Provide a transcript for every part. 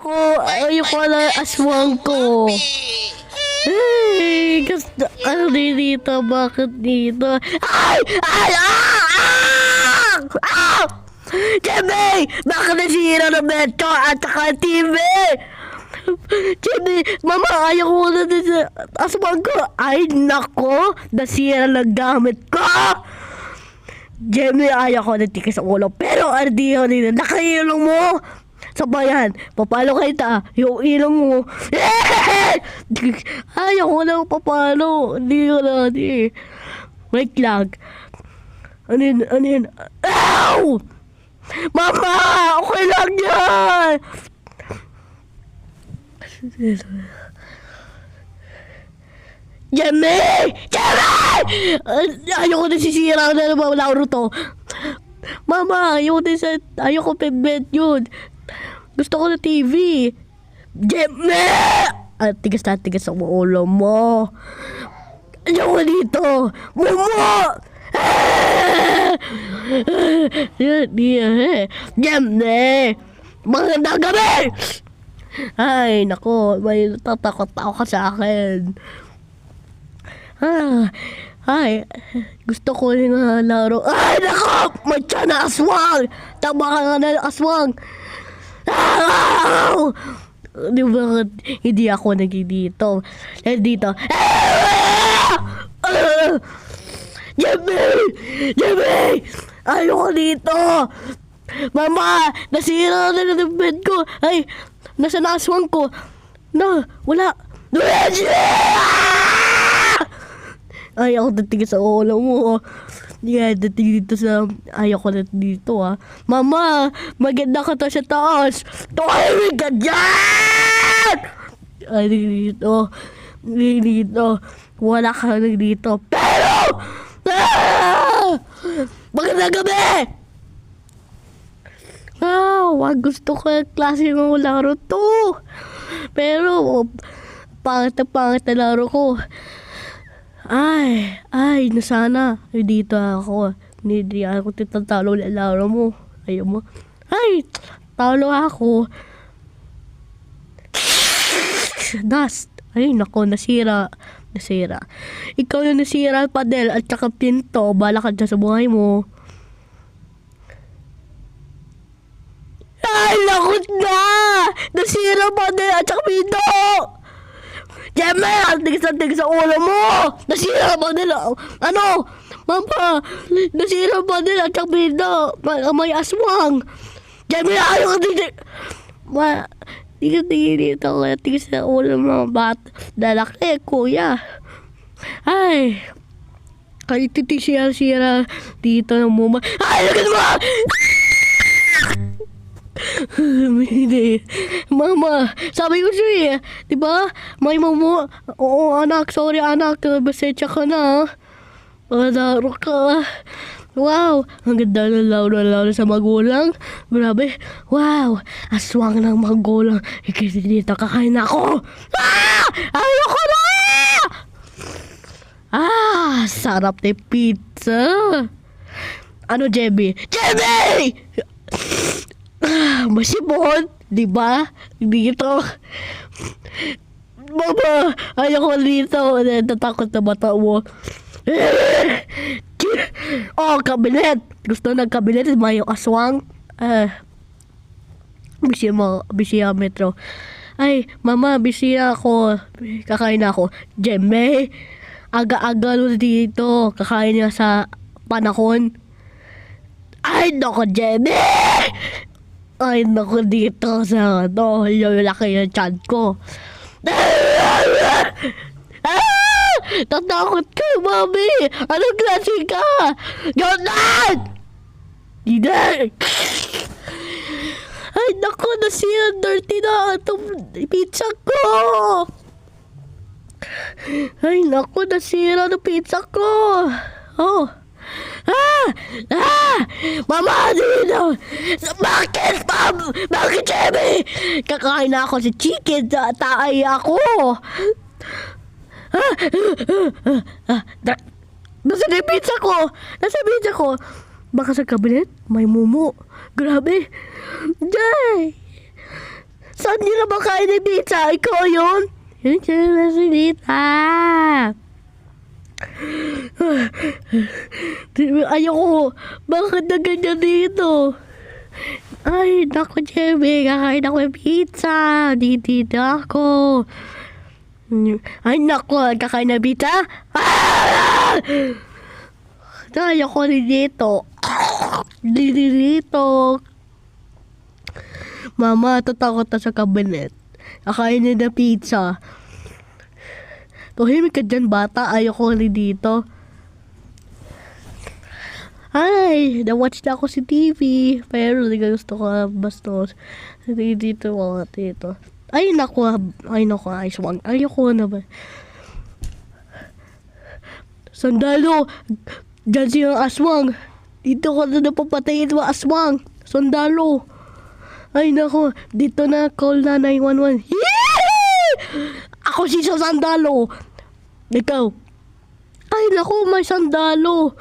Ayoko na aswang ko. Ay, gusto, ano dito? Bakit dito? Ay! Ay! Jimmy! Bakit nasira ng metro at saka TV? Jimmy, mama, ayaw ko na din sa aswang ko. Ay, nako! Nasira ng gamit ko! Jimmy, ayaw ko na tikas sa ulo. Pero, ardi ko nila. Nakailong mo! Sabayan, papalo kita, yung ilong mo. Ayaw ko na papalo. Hindi ko na, di. Wait lang. Ano yun? Ow! Mama! Okay lang yan! Jemmy! Ayaw ko na sisira na naman laro to. Mama, ayaw ko pibet yun. Gusto ko na TV. Jemmy! Tigas ang ulo mo. Ayaw ko dito. Momo! Jemmy! Magandang gabi! Ay, nako. May tatakot ako ka sa akin. Ay, gusto ko yung laro. Ay, nako! May tiyan na aswang! Tama ka nga na aswang! Di ba hindi ako nagdito? Nandito. Jimmy! Ayoko dito! Mama! Nasira na ng bed ko! Ay! Nasa aswang ko! Wala! Ay, ako dating sa ulo mo. Yeah, dating dito sa... Ayoko na dito, Mama! Maganda ka to sa taas! Tumahimik ka dyan! Ay, dito. Wala ka na dito. Pero! Magandang gabi! Gusto ko yung klase ng laro to. Pero, pangit na laro ko. Ay, nasana. Dito ako. Hindi ako titatalo na laro mo. Ayaw mo. Ay, talo ako. Dust. Ay, nako, nasira. Ikaw na nasira, padel, at saka pinto. Bala ka dyan sa buhay mo. Ay, lakot na! Nasira, padel, at saka pinto! Jemmy, ang tigis sa ulo mo! Nasira ba nila? Ano? Mama, nasira ba nila? At pinto, may aswang. Jemmy, ayaw ka dito. Tigil-tigil dito. Tigis sa ulo mo, lalaki, kuya. Ay, kahit sira dito ng muma. Ay, lagan mo! Hindi. Mama, sabi ko siya diba? May momo. Oo, anak. Sorry, anak. Basensya ka na. Malaro ka. Wow, ang ganda ng laro sa magulang. Grabe. Wow, aswang ng magulang. Ikisi dito, kakain ako. Ayoko na! Sarap na pizza. Ano, Jemmy? Masibon, di ba? Dito. Mama, ayoko dito. Natakot na mata mo. Kabinet. Gusto ng kabinet. May aswang. Bisiya metro. Ay, mama, bisiya ako. Kakain ako. Jemmy, aga-aga dito. Kakain niya sa panahon. Ay, nako, Jemmy! Ay, naku, dito sa yung laki yung tiyan ko. Tatakot ka, mami! Anong klase ka? Gawin! Hindi! Ay, naku, nasira, dirty na itong pizza ko! Ay, naku, nasira ng pizza ko! Mama, dito! Bakit, Mom? Bakit, Jemmy? Kakain na ako sa chicken, taay ako! Nasa na yung pizza ko? Baka sa kabinet, may mumu. Grabe! Jay! Saan niyo na ba kain ng pizza? Ikaw yun? Yun siya na si Dita. Ayoko. Bakit na ganyan dito? Ay, naku, Jemmy. Kakain ako ng pizza. Dito ako. Ay, naku. Kakain ng pizza? Ah! Ayoko rin dito. Dito. Mama, tatakot na sa kabinet. Kakain na ng pizza. Tuhimik ka dyan, bata. Ayoko rin dito. Ay, na-watch na ako si TV. Pero hindi ko gusto ko bastos. Dito mga dito. Ay, naku, Aswang. Ayoko na ba? Sandalo! Diyan siya Aswang. Dito ko na napapatayin mo, Aswang. Sandalo. Ay, naku. Dito na, call na 911. Yee! Ako si Sandalo. Ikaw. Ay, naku, may sandalo.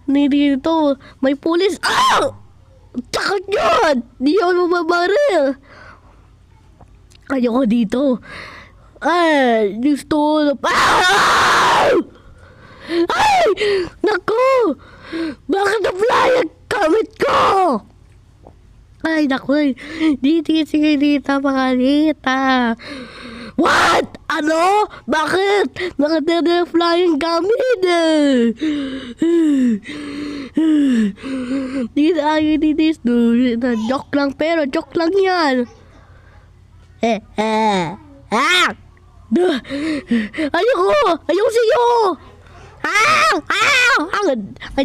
Dito, may pulis. Ah! Takot yun! Di ako mababaril. Ayoko dito. Ay, gusto. Ah! Ay! Naku! Bakit na-fly ang gamit ko? Ay, naku. Sige, dito, mga dita. What? Ano? Bakit? Bakit na-fly ang gamit? Dito, joke lang, pero joke lang yan. Ayoko sa'yo.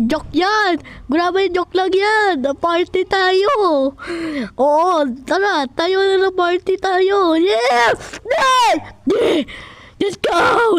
Joke yan. Grabe, joke lang yan. Party tayo. Oo, tara, tayo na party tayo. Yeah! Let's go!